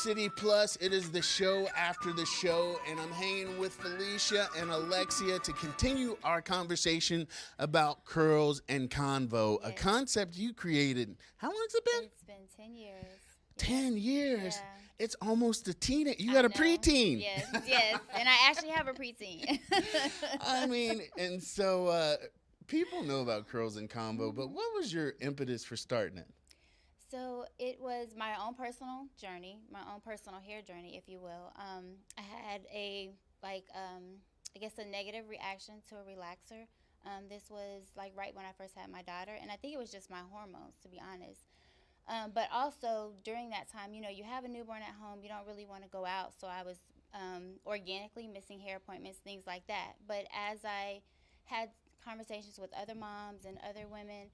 City Plus. It is the show after the show, and I'm hanging with Felicia and Alexia to continue our conversation about curls and convo, a Yes. concept you created. How long has it been? It's been 10 years. 10 years. Yeah. It's almost a teenage. You I got a know. preteen. Yes, yes. And I actually have a preteen. I mean, and so people know about curls and convo, but what was your impetus for starting it? So it was my own personal journey, my own personal hair journey, if you will. I had I guess a negative reaction to a relaxer. This was like right when I first had my daughter, and I think it was just my hormones, to be honest. But also during that time, you have a newborn at home, you don't really want to go out, so I was organically missing hair appointments, things like that. But as I had conversations with other moms and other women,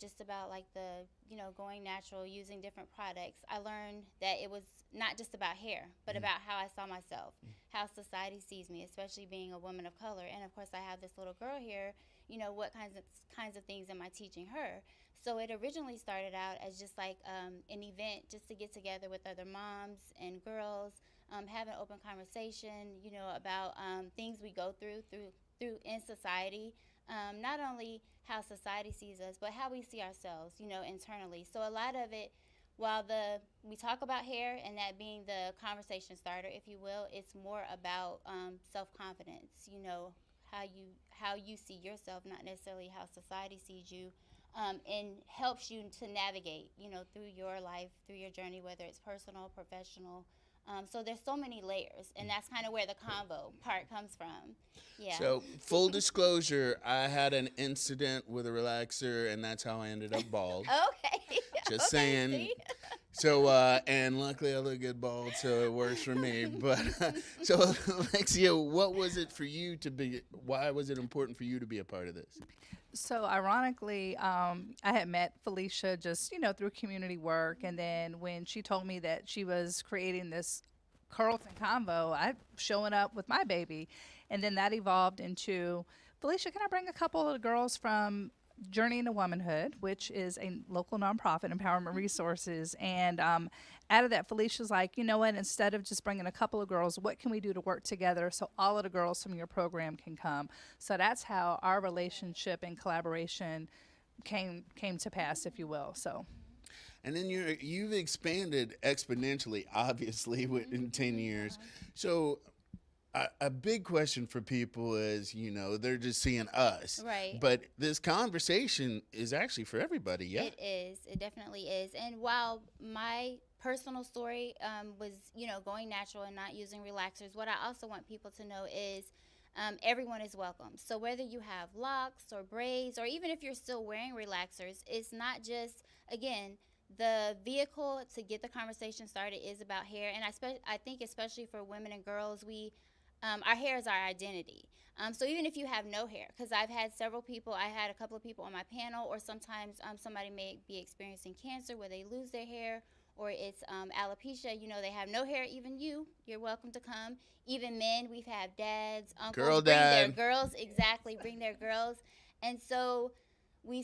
just about like the going natural, using different products, I learned that it was not just about hair, but about how I saw myself, how society sees me, especially being a woman of color. And of course, I have this little girl here. What kinds of things am I teaching her? So it originally started out as just like an event, just to get together with other moms and girls, have an open conversation, about things we go through in society. Not only how society sees us, but how we see ourselves, internally. So a lot of it, while we talk about hair and that being the conversation starter, if you will, it's more about self-confidence. How you see yourself, not necessarily how society sees you, and helps you to navigate, through your life, through your journey, whether it's personal, professional. So there's so many layers, and that's kind of where the convo part comes from. Yeah. So, full disclosure, I had an incident with a relaxer, and that's how I ended up bald. Okay. Just Okay, saying. see? So, and luckily I look good bald, so it works for me. But, so, Alexia, what was it for you to be, why was it important for you to be a part of this? So ironically, I had met Felicia just, through community work. And then when she told me that she was creating this Carlton Convo, I showing up with my baby. And then that evolved into, Felicia, can I bring a couple of the girls from Journey into Womanhood, which is a local nonprofit, Empowerment Resources. And out of that, Felicia's like, you know what, instead of just bringing a couple of girls, what can we do to work together so all of the girls from your program can come? So that's how our relationship and collaboration came to pass, if you will. So. And then you've expanded exponentially, obviously, in 10 years. So, a big question for people is, they're just seeing us. Right. But this conversation is actually for everybody, yeah? It is. It definitely is. And while my personal story was, going natural and not using relaxers, what I also want people to know is everyone is welcome. So whether you have locks or braids, or even if you're still wearing relaxers, it's not just, again, the vehicle to get the conversation started is about hair. And I think especially for women and girls, our hair is our identity. So even if you have no hair, because I had a couple of people on my panel, or sometimes somebody may be experiencing cancer where they lose their hair, or it's alopecia, they have no hair. Even you're welcome to come. Even men, we've had dads, uncles, Girl bring dad. their girls, exactly, bring their girls. And so we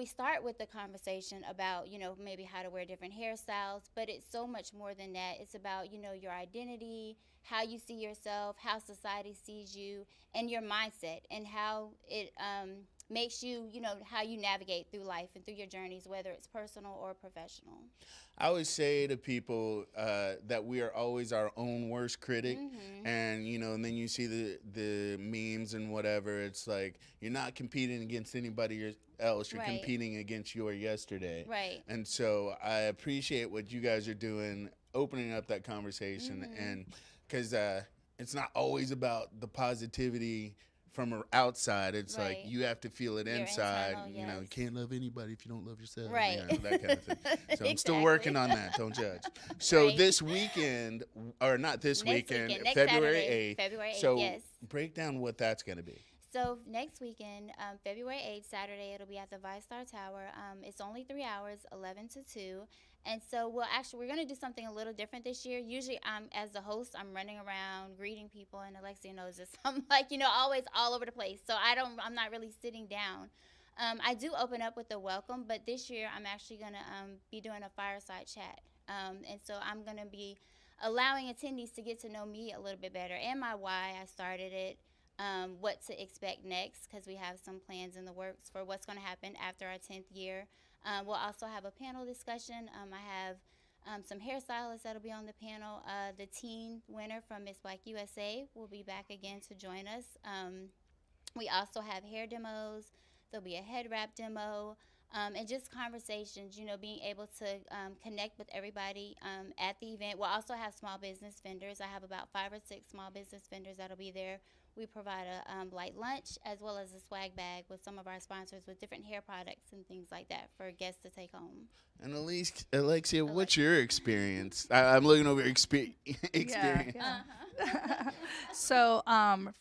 start with the conversation about, maybe how to wear different hairstyles, but it's so much more than that. It's about, your identity, how you see yourself, how society sees you, and your mindset, and how it makes you, how you navigate through life and through your journeys, whether it's personal or professional. I always say to people that we are always our own worst critic. And, and then you see the memes and whatever. It's like you're not competing against anybody else. You're Right. competing against your yesterday. Right. And so I appreciate what you guys are doing, opening up that conversation. And because it's not always about the positivity from outside. It's like Right. you have to feel it Your inside. internal, You yes. can't love anybody if you don't love yourself. Right. That kind of thing. So I'm still Exactly. working on that. Don't judge. So Right. this weekend, or not this Next weekend, weekend, next February Saturday, 8th. February 8th, So yes. break down what that's going to be. So next weekend, February 8th, Saturday, it'll be at the ViStar Tower. It's only 3 hours, 11 to 2. And so we're going to do something a little different this year. Usually, as the host, I'm running around greeting people, and Alexia knows this. I'm like, always all over the place. So I'm not really sitting down. I do open up with a welcome, but this year I'm actually going to be doing a fireside chat And so I'm going to be allowing attendees to get to know me a little bit better and my why I started it, what to expect next, because we have some plans in the works for what's going to happen after our 10th year. We'll also have a panel discussion. I have some hairstylists that'll be on the panel. The teen winner from Miss Black USA will be back again to join us. We also have hair demos. There'll be a head wrap demo. And just conversations, being able to connect with everybody at the event. We'll also have small business vendors. I have about 5 or 6 small business vendors that'll be there. We provide a light lunch as well as a swag bag with some of our sponsors with different hair products and things like that for guests to take home. And Alexia, what's your experience? I'm looking over your experience. Yeah. So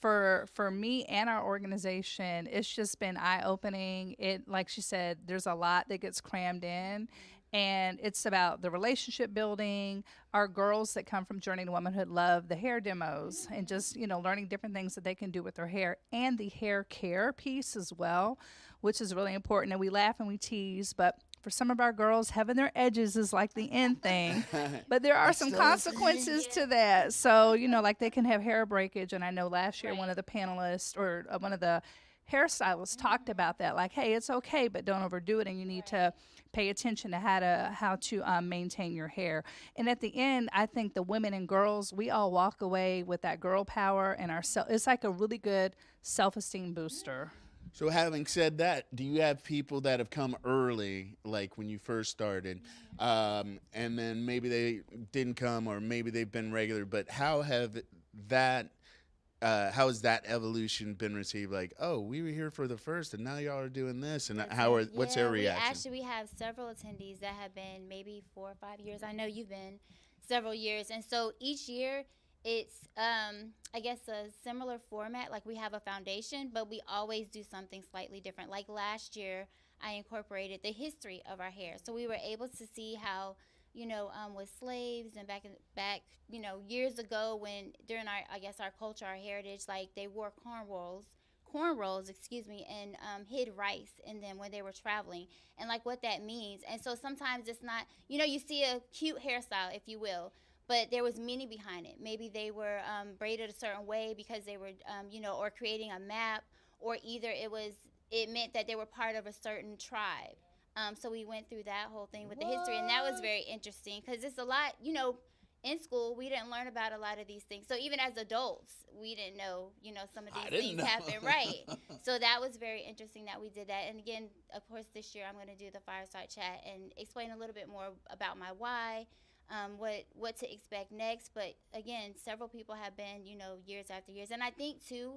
for me and our organization, it's just been eye-opening. It, like she said, there's a lot that gets crammed in, and it's about the relationship building. Our girls that come from Journey to Womanhood love the hair demos and just, learning different things that they can do with their hair, and the hair care piece as well, which is really important. And we laugh and we tease, but for some of our girls, having their edges is like the end thing. But there are some consequences to that. So, like they can have hair breakage. And I know last year one of the panelists or one of the hairstylists talked about that. Like, hey, it's okay, but don't overdo it. And you need to pay attention to how to maintain your hair. And at the end, I think the women and girls, we all walk away with that girl power and it's like a really good self-esteem booster. So having said that, do you have people that have come early, like when you first started, and then maybe they didn't come, or maybe they've been regular, but how has that evolution been received? Like, oh, we were here for the first, and now y'all are doing this, and what's their reaction? We have several attendees that have been maybe 4 or 5 years. I know you've been several years, and so each year it's I guess a similar format. Like we have a foundation, but we always do something slightly different. Like last year, I incorporated the history of our hair, so we were able to see how with slaves and back years ago, when during our culture, our heritage, like they wore cornrows, and hid rice in them when they were traveling, and like what that means. And so sometimes it's not, you see a cute hairstyle, if you will, but there was meaning behind it. Maybe they were braided a certain way because they were, or creating a map, or either it meant that they were part of a certain tribe. So we went through that whole thing with the history, and that was very interesting because it's a lot, in school, we didn't learn about a lot of these things. So even as adults, we didn't know, some of these things happen, right? So that was very interesting that we did that. And again, of course, this year I'm going to do the fireside chat and explain a little bit more about my why, what to expect next. But again, several people have been, years after years. And I think, too,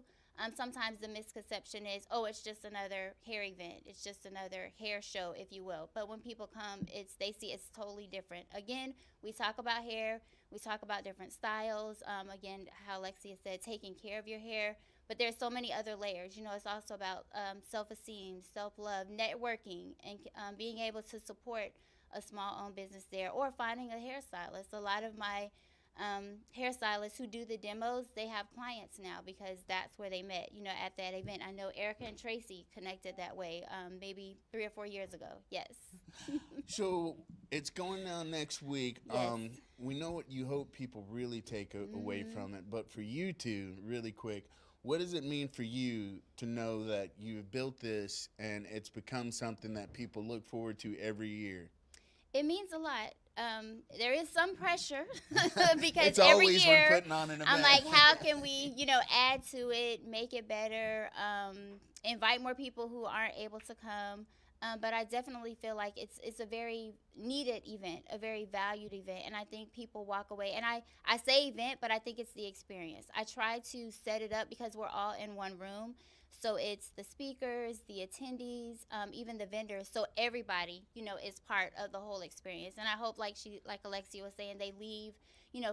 sometimes the misconception is, oh, it's just another hair event. It's just another hair show, if you will. But when people come, they see it's totally different. Again, we talk about hair. We talk about different styles. Again, how Alexia said, taking care of your hair. But there's so many other layers. It's also about self-esteem, self-love, networking, and being able to support a small-owned business there, or finding a hairstylist. A lot of my hairstylists who do the demos, they have clients now because that's where they met, at that event. I know Erica and Tracy connected that way maybe 3 or 4 years ago. Yes. So it's going down next week. Yes. We know what you hope people really take away from it, but for you two, really quick, what does it mean for you to know that you've built this and it's become something that people look forward to every year? It means a lot. There is some pressure because it's every always year when putting on an event. I'm like, how can we, add to it, make it better, invite more people who aren't able to come. But I definitely feel like it's a very needed event, a very valued event, and I think people walk away. And I say event, but I think it's the experience. I try to set it up because we're all in one room. So it's the speakers, the attendees, even the vendors. So everybody, is part of the whole experience. And I hope, like Alexia was saying, they leave,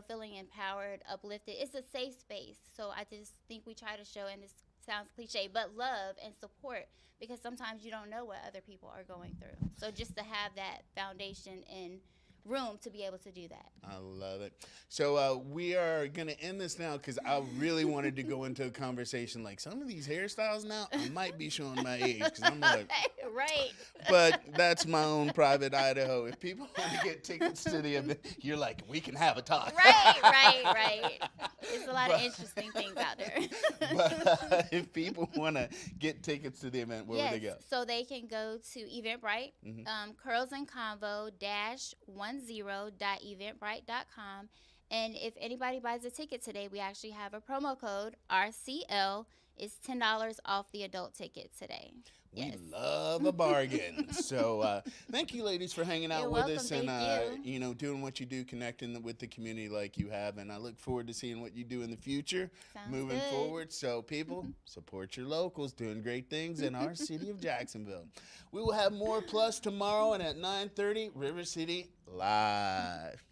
feeling empowered, uplifted. It's a safe space. So I just think we try to show, and this sounds cliche, but love and support, because sometimes you don't know what other people are going through. So just to have that foundation in room to be able to do that. I love it. So we are going to end this now because I really wanted to go into a conversation like some of these hairstyles now. I might be showing my age because I'm like, Right. but that's my own private Idaho. If people want to get tickets to the event, you're like, we can have a talk. Right. There's a lot of interesting things out there. But if people want to get tickets to the event, where would they go? So they can go to Eventbrite, Curls and Convo -10.eventbrite.com. And if anybody buys a ticket today, we actually have a promo code, RCL. It's $10 off the adult ticket today. We love a bargain. So thank you, ladies, for hanging out with us and you know, doing what you do, connecting with the community like you have. And I look forward to seeing what you do in the future, moving forward. So people, support your locals, doing great things in our city of Jacksonville. We will have more Plus tomorrow and at 9:30, River City Live.